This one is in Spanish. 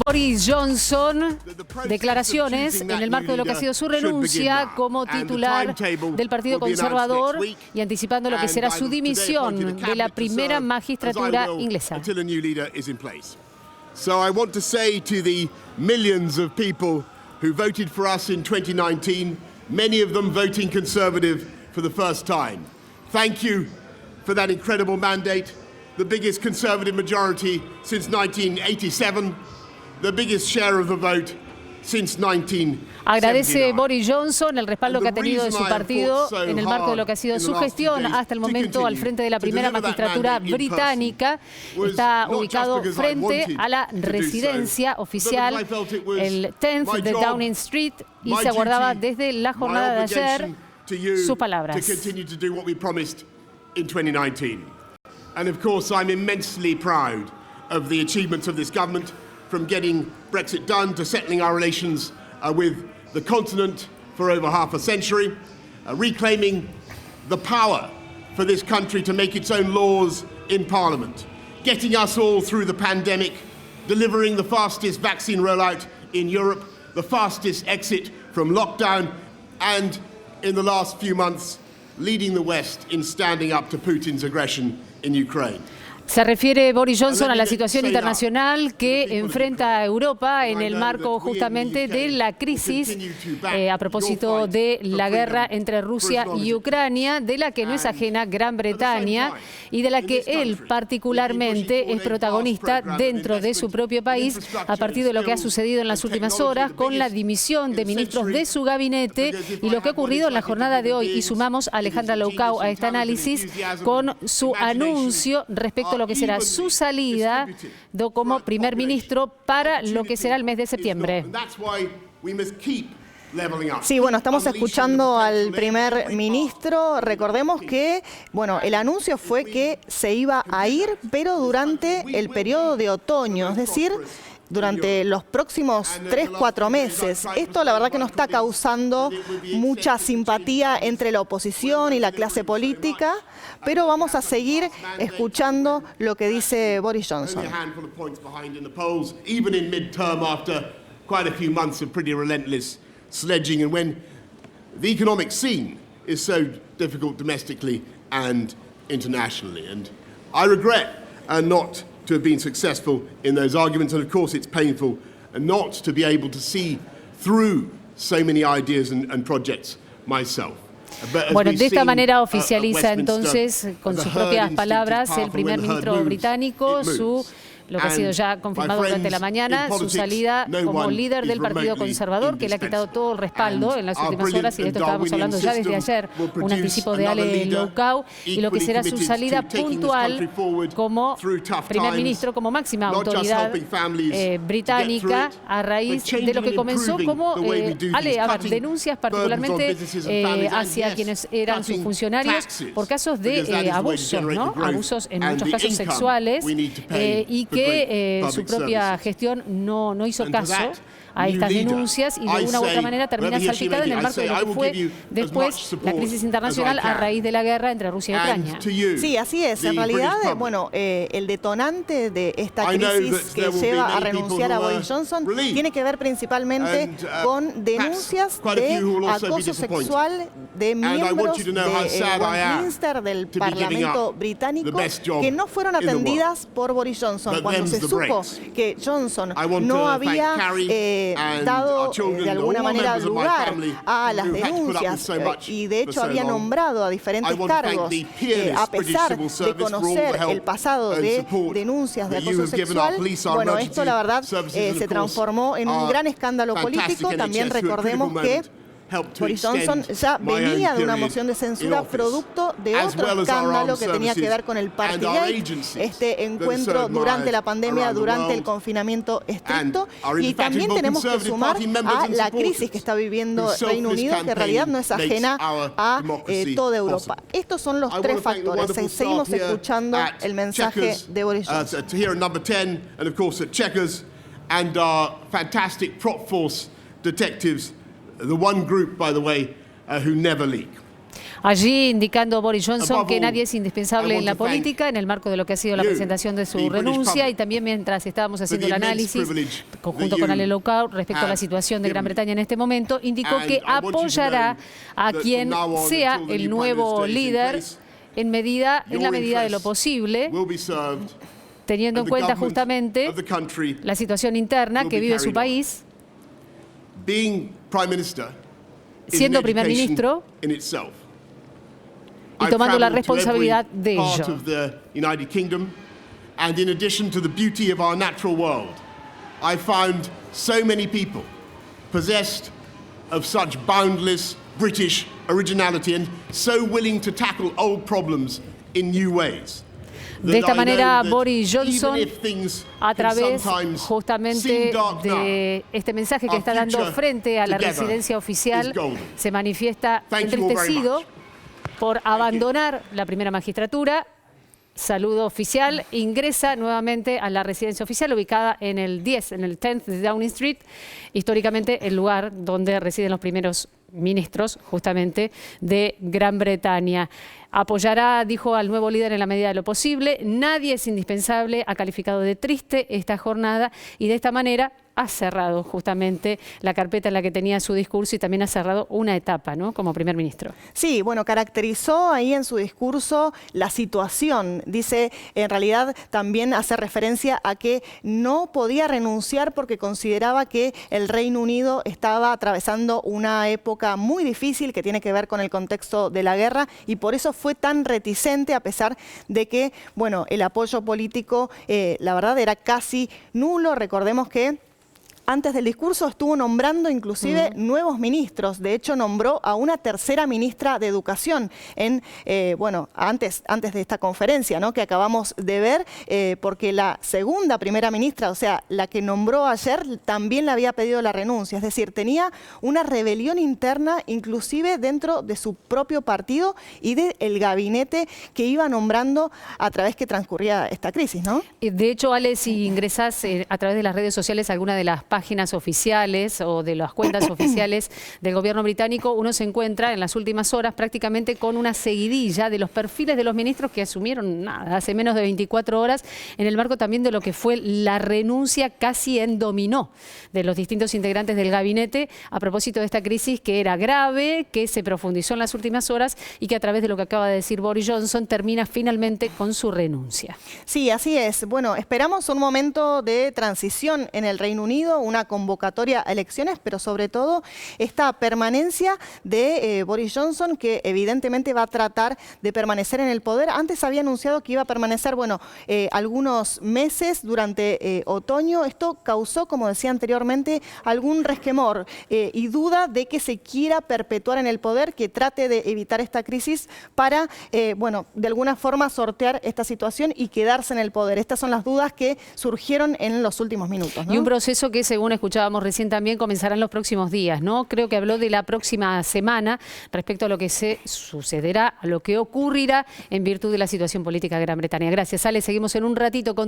Boris Johnson, declaraciones en el marco de lo que ha sido su renuncia como titular del Partido Conservador y anticipando lo que será su dimisión de la primera magistratura inglesa. So I want to say to the millions of people who voted for us in 2019, many of them voting Conservative for the first time, thank you for that incredible mandate, the biggest Conservative majority since 1987, the biggest share of the vote since 1979. Agradece Boris Johnson el respaldo que ha tenido de su partido en el marco de lo que ha sido su gestión hasta el momento al frente de la primera magistratura británica. Está ubicado frente a la residencia oficial, el 10th de Downing Street, y se aguardaba desde la jornada de ayer sus palabras. And of course, I'm immensely proud of the achievements of this government, from getting Brexit done to settling our relations with the continent for over half a century, reclaiming the power for this country to make its own laws in Parliament, getting us all through the pandemic, delivering the fastest vaccine rollout in Europe, the fastest exit from lockdown, and in the last few months, leading the West in standing up to Putin's aggression in Ukraine. Se refiere Boris Johnson a la situación internacional que enfrenta Europa en el marco justamente de la crisis a propósito de la guerra entre Rusia y Ucrania, de la que no es ajena Gran Bretaña y de la que él particularmente es protagonista dentro de su propio país a partir de lo que ha sucedido en las últimas horas con la dimisión de ministros de su gabinete y lo que ha ocurrido en la jornada de hoy. Y sumamos a Alejandra Loucau a este análisis con su anuncio respecto a lo que será su salida como primer ministro para lo que será el mes de septiembre. Sí, bueno, estamos escuchando al primer ministro. Recordemos que, bueno, el anuncio fue que se iba a ir, pero durante el periodo de otoño, es decir, durante los próximos 3-4 meses. Esto la verdad que no está causando mucha simpatía entre la oposición y la clase política, pero vamos a seguir escuchando lo que dice Boris Johnson. Sledging, and when the economic scene is so difficult domestically and internationally. And I regret not to have been successful in those arguments, and of course it's painful not to be able to see through so many ideas and projects myself. Bueno, de esta manera oficializa entonces, con sus propias palabras, el primer ministro británico lo que ha sido ya confirmado durante la mañana, su salida como líder del Partido Conservador, que le ha quitado todo el respaldo en las últimas horas, y de esto estábamos hablando ya desde ayer, un anticipo de Ale Loucau, y lo que será su salida puntual como primer ministro, como máxima autoridad británica, a raíz de lo que comenzó como, denuncias particularmente hacia quienes eran sus funcionarios por casos de abusos, ¿no? Abusos en muchos casos sexuales, y que su propia gestión no hizo caso a estas denuncias y de una u otra manera termina salpicada en el marco de lo que fue después la crisis internacional a raíz de la guerra entre Rusia y Ucrania. Sí, así es. En realidad, bueno, el detonante de esta crisis que lleva a renunciar a Boris Johnson tiene que ver principalmente con denuncias de acoso sexual de miembros de Westminster, del Parlamento británico, que no fueron atendidas por Boris Johnson. Cuando se supo que Johnson no había dado de alguna manera lugar a las denuncias y de hecho había nombrado a diferentes cargos a pesar de conocer el pasado de denuncias de acoso sexual. Bueno, esto la verdad se transformó en un gran escándalo político. También recordemos que Boris Johnson ya venía de una moción de censura producto de otro escándalo que tenía que ver con el Partygate, este encuentro durante la pandemia, durante el confinamiento estricto. Y también tenemos que sumar a la crisis que está viviendo Reino Unido, que en realidad no es ajena a toda Europa. Estos son los tres factores. Seguimos escuchando el mensaje de Boris Johnson. The one group, by the way, who never leak. Allí indicando Boris Johnson que nadie es indispensable en la política en el marco de lo que ha sido la presentación de su renuncia, y también mientras estábamos haciendo el análisis conjunto con Ale Lookout respecto a la situación de Gran Bretaña en este momento, indicó que apoyará a quien sea el nuevo líder en la medida de lo posible, teniendo en cuenta justamente la situación interna que vive su país. Siendo primer ministro y tomando la responsabilidad de ello. And in addition to the beauty of our natural world, I found so many people possessed of such boundless British originality and so willing to tackle old problems in new ways. De esta manera, Boris Johnson, a través justamente de este mensaje que está dando frente a la residencia oficial, se manifiesta entristecido por abandonar la primera magistratura. Saludo oficial, ingresa nuevamente a la residencia oficial ubicada en el 10th de Downing Street, históricamente el lugar donde residen los primeros ministros justamente de Gran Bretaña. Apoyará, dijo, al nuevo líder en la medida de lo posible. Nadie es indispensable, ha calificado de triste esta jornada y de esta manera ha cerrado justamente la carpeta en la que tenía su discurso y también ha cerrado una etapa, ¿no?, como primer ministro. Sí, bueno, caracterizó ahí en su discurso la situación. Dice, en realidad también hace referencia a que no podía renunciar porque consideraba que el Reino Unido estaba atravesando una época muy difícil que tiene que ver con el contexto de la guerra y por eso fue tan reticente, a pesar de que, bueno, el apoyo político, la verdad, era casi nulo. Recordemos que antes del discurso estuvo nombrando inclusive nuevos ministros. De hecho, nombró a una tercera ministra de Educación antes de esta conferencia, ¿no?, que acabamos de ver, porque la segunda primera ministra, o sea, la que nombró ayer, también le había pedido la renuncia. Es decir, tenía una rebelión interna inclusive dentro de su propio partido y del gabinete que iba nombrando a través que transcurría esta crisis, ¿no? De hecho, Ale, si ingresas a través de las redes sociales a alguna de las páginas oficiales o de las cuentas oficiales del gobierno británico, uno se encuentra en las últimas horas prácticamente con una seguidilla de los perfiles de los ministros que asumieron hace menos de 24 horas en el marco también de lo que fue la renuncia casi en dominó de los distintos integrantes del gabinete a propósito de esta crisis que era grave, que se profundizó en las últimas horas y que a través de lo que acaba de decir Boris Johnson termina finalmente con su renuncia. Sí, así es. Bueno, esperamos un momento de transición en el Reino Unido, una convocatoria a elecciones, pero sobre todo esta permanencia de Boris Johnson, que evidentemente va a tratar de permanecer en el poder. Antes había anunciado que iba a permanecer, algunos meses durante otoño. Esto causó, como decía anteriormente, algún resquemor y duda de que se quiera perpetuar en el poder, que trate de evitar esta crisis para, de alguna forma sortear esta situación y quedarse en el poder. Estas son las dudas que surgieron en los últimos minutos, ¿no? Y un proceso que, según escuchábamos recién también, comenzará en los próximos días, ¿no? Creo que habló de la próxima semana respecto a lo que se sucederá, a lo que ocurrirá en virtud de la situación política de Gran Bretaña. Gracias, Ale. Seguimos en un ratito con